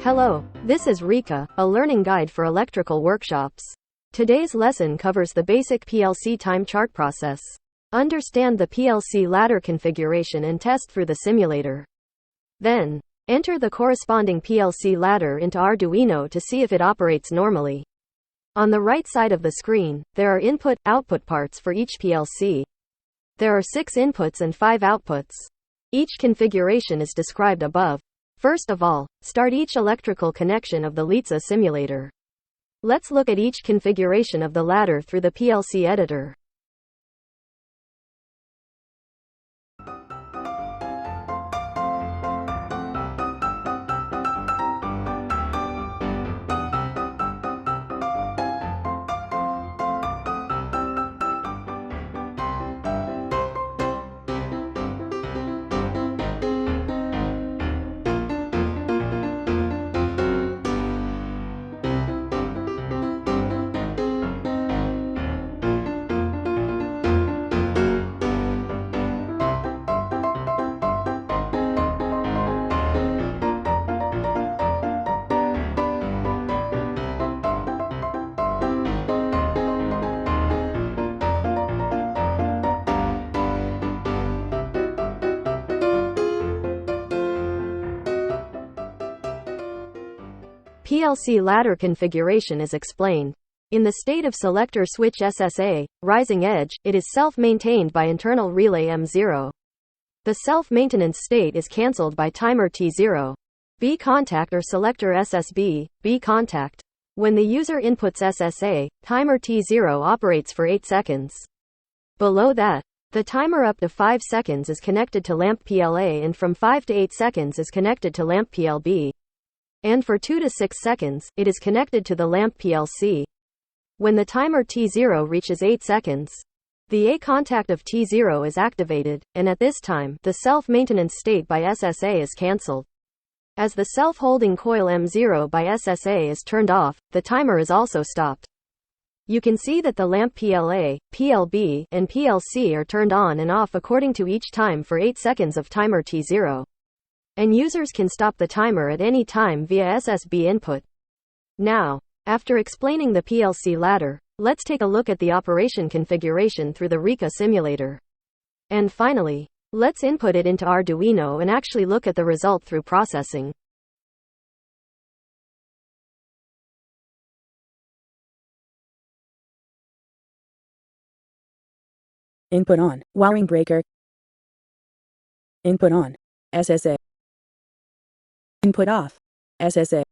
Hello, this is Rikka, a learning guide for electrical workshops. Today's lesson covers the basic PLC time chart process. Understand the PLC ladder configuration and test through the simulator. Then, enter the corresponding PLC ladder into Arduino to see if it operates normally. On the right side of the screen, there are input-output parts for each PLC. There are 6 inputs and 5 outputs. Each configuration is described above. First of all, start each electrical connection of the Rikka simulator. Let's look at each configuration of the ladder through the PLC editor. PLC ladder configuration is explained. In the state of selector switch SSA, rising edge, it is self-maintained by internal relay M0. The self-maintenance state is cancelled by timer T0. B contact or selector SSB, B contact. When the user inputs SSA, timer T0 operates for 8 seconds. Below that, the timer up to 5 seconds is connected to lamp PLA and from 5 to 8 seconds is connected to lamp PLB. And for 2 to 6 seconds, it is connected to the lamp PLC. When the timer T0 reaches 8 seconds, the A contact of T0 is activated, and at this time, the self-maintenance state by SSA is cancelled. As the self-holding coil M0 by SSA is turned off, the timer is also stopped. You can see that the lamp PLA, PLB, and PLC are turned on and off according to each time for 8 seconds of timer T0. And users can stop the timer at any time via SSB input. Now, after explaining the PLC ladder, let's take a look at the operation configuration through the Rikka simulator. And finally, let's input it into Arduino and actually look at the result through processing. Input on, wiring breaker. Input on, SSA. Input off, SSA.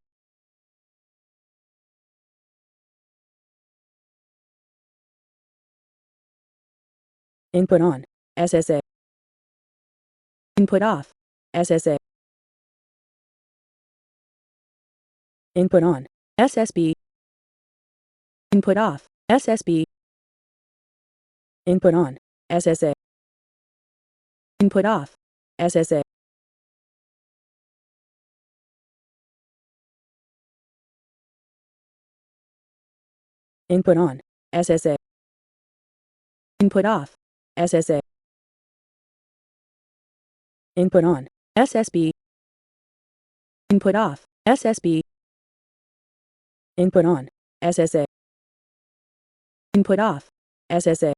Input on, SSA. Input off, SSA. Input on, SSB. Input off, SSB. Input on, SSA. Input off, SSA. Input on, SSA. Input off, SSA. Input on, SSB. Input off, SSB. Input on, SSA. Input off, SSA.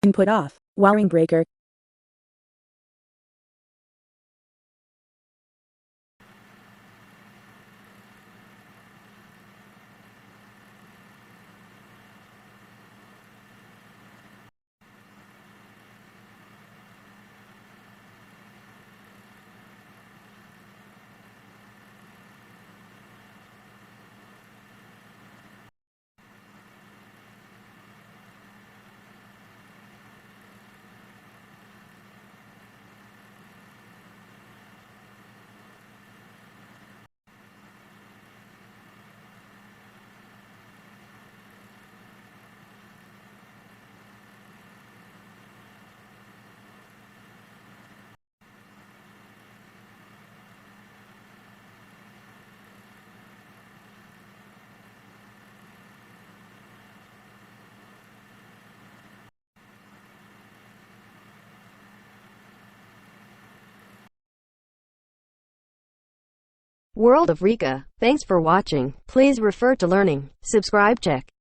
Input off, wiring breaker. World of Rikka. Thanks for watching. Please refer to learning. Subscribe check.